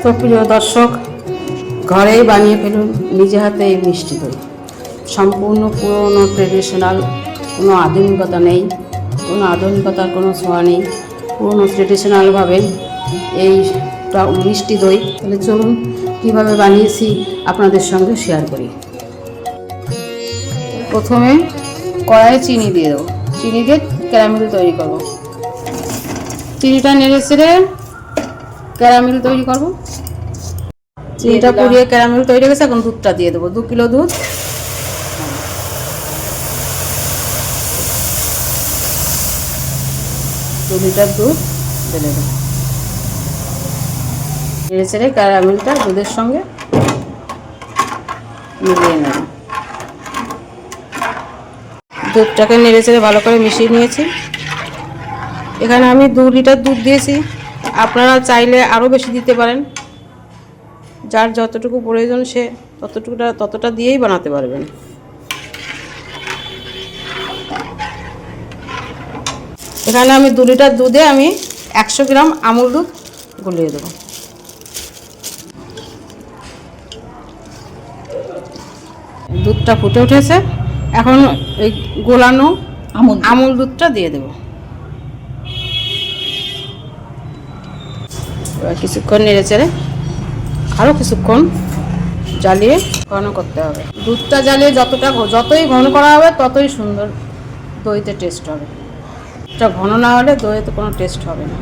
তো প্রিয় দর্শক, ঘরেই বানিয়ে ফেলুন নিজে হাতে এই মিষ্টি দই। সম্পূর্ণ পুরনো ট্রেডিশনাল, কোনো আধুনিকতা নেই, কোনো আধুনিকতার কোনো ছোঁয়া নেই, পুরনো ট্রেডিশনালভাবে এই মিষ্টি দই। তাহলে চলুন কীভাবে বানিয়েছি আপনাদের সঙ্গে শেয়ার করি। প্রথমে কড়াইয়ে চিনি দিয়ে দেবো, চিনি দিয়ে ক্যারামেল তৈরি করব। চিনিটা নেড়ে চেড়ে ক্যারামেল তৈরি করব। চিনিটা পুড়িয়ে ক্যারামেল তৈরি হয়ে গেছে, এখন দুধটা দিয়ে দেবো। 2 কিলো দুধ, 2 লিটার দুধ ঢেলে দেবো। নেড়ে চেড়ে ক্যারামেলটা দুধের সঙ্গে মিলিয়ে নেব। দুধটাকে নেড়ে চেড়ে ভালো করে মিশিয়ে নিয়েছি। এখানে আমি 2 লিটার দুধ দিয়েছি, আপনারা চাইলে আরও বেশি দিতে পারেন। যার যতটুকু প্রয়োজন সে ততটা দিয়েই বানাতে পারবেন। এখানে আমি 2 লিটার দুধে আমি 100 গ্রাম আমুল দুধ গলিয়ে দেবো। দুধটা ফুটে উঠেছে, এখন এই গোলানো আমুল দুধটা দিয়ে দেবো। এবার কিছুক্ষণ নেড়ে চেড়ে আরও কিছুক্ষণ জ্বালিয়ে ঘন করতে হবে। দুধটা জ্বালিয়ে যতই ঘন করা হবে ততই সুন্দর দইতে টেস্ট হবে। এটা ঘন না হলে দইতে কোনো টেস্ট হবে না।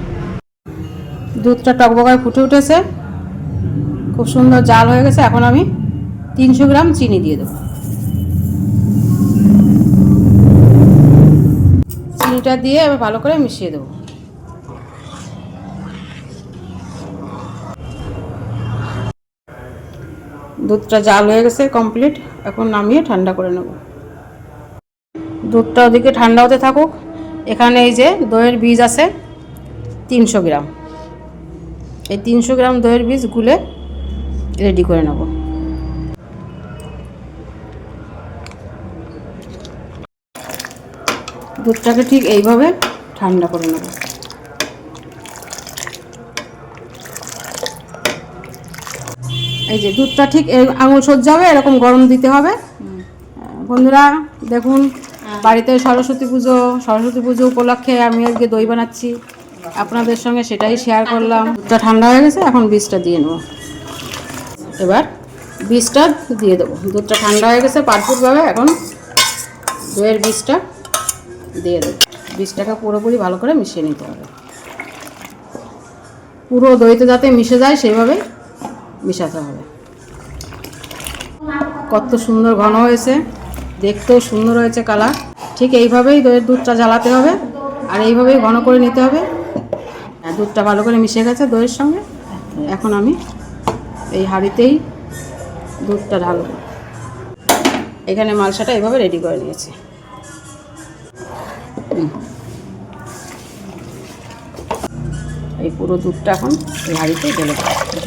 দুধটা টকবগায় ফুটে উঠেছে, খুব সুন্দর জাল হয়ে গেছে। এখন আমি 300 গ্রাম চিনি দিয়ে দেবো। চিনিটা দিয়ে আমি ভালো করে মিশিয়ে দেবো। দুধটা জাল হয়ে গেছে কমপ্লিট, এখন নামিয়ে ঠান্ডা করে নেব। দুধটা ওদিকে ঠান্ডা হতে থাকুক। এখানে এই যে দইয়ের বীজ আছে 300 গ্রাম, এই 300 গ্রাম দইয়ের বীজ গুলে রেডি করে নেব। দুধটাকে ঠিক এইভাবে ঠান্ডা করে নেব। এই যে দুধটা ঠিক আঙুল সহ্য হবে এরকম গরম দিতে হবে। বন্ধুরা দেখুন, বাড়িতে সরস্বতী পুজো উপলক্ষে আমি আজকে দই বানাচ্ছি, আপনাদের সঙ্গে সেটাই শেয়ার করলাম। দুধটা ঠান্ডা হয়ে গেছে, এখন বীজটা দিয়ে নেব। এবার বীজটা দিয়ে দেবো। দুধটা ঠান্ডা হয়ে গেছে পারফেক্টভাবে, এখন দইয়ের বীজটা দিয়ে দেবো। বীজটাকে পুরোপুরি ভালো করে মিশিয়ে নিতে হবে, পুরো দইতে যাতে মিশে যায় সেইভাবে মিশাতে হবে। কত সুন্দর ঘন হয়েছে, দেখতেও সুন্দর হয়েছে কালার। ঠিক এইভাবেই দইয়ের দুধটা জ্বালাতে হবে আর এইভাবেই ঘন করে নিতে হবে। দুধটা ভালো করে মিশে গেছে দইয়ের সঙ্গে, এখন আমি এই হাঁড়িতেই দুধটা ঢালব। এখানে মালসাটা এইভাবে রেডি করে নিয়েছি। এই পুরো দুধটা এখন এই হাঁড়িতে ঢেলে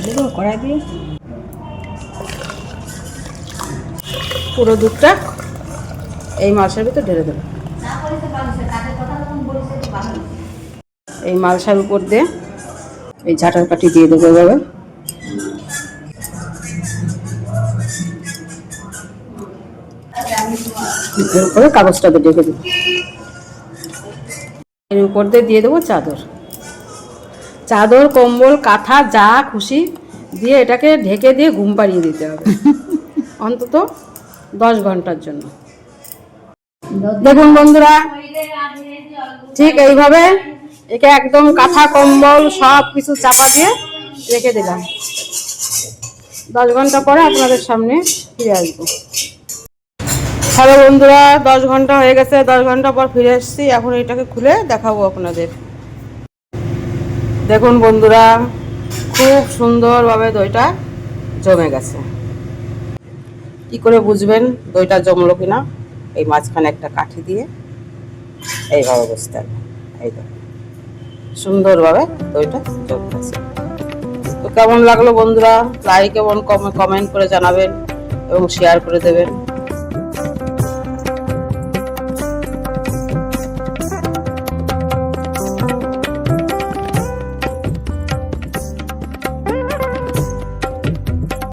দেবো কড়াই দিয়ে। পুরো দুধটা এই মালসার ভিতরে ঢেলে দেবো। এই মালসার উপর দিয়ে এই ঝাঁটার কাঠি দিয়ে দেবো এভাবে। এর উপরে কাগজটাকে ঢেকে দেবো। এর উপর দিয়ে দেবো চাদর, কম্বল, কাঁথা যা খুশি দিয়ে এটাকে ঢেকে দিয়ে ঘুম পাড়িয়ে দিতে হবে অন্তত 10 ঘন্টার জন্য। দেখুন বন্ধুরা, ঠিক এইভাবে একে একদম কাঁথা কম্বল সব কিছু চাপা দিয়ে রেখে দিলাম। 10 ঘন্টা পরে আপনাদের সামনে ফিরে আসবো। হ্যালো বন্ধুরা, 10 ঘন্টা হয়ে গেছে। 10 ঘন্টা পর ফিরে এসেছি। এখন এটাকে খুলে দেখাবো আপনাদের। দেখুন বন্ধুরা, খুব সুন্দরভাবে দইটা জমে গেছে। কি করে বুঝবেন দইটা জমলো কিনা? এই মাঝখানে একটা কাঠি দিয়ে এইভাবে বুঝতে হবে। এই তো সুন্দরভাবে দইটা জমে গেছে। তো কেমন লাগলো বন্ধুরা? লাইক এবং কমেন্ট করে জানাবেন এবং শেয়ার করে দেবেন।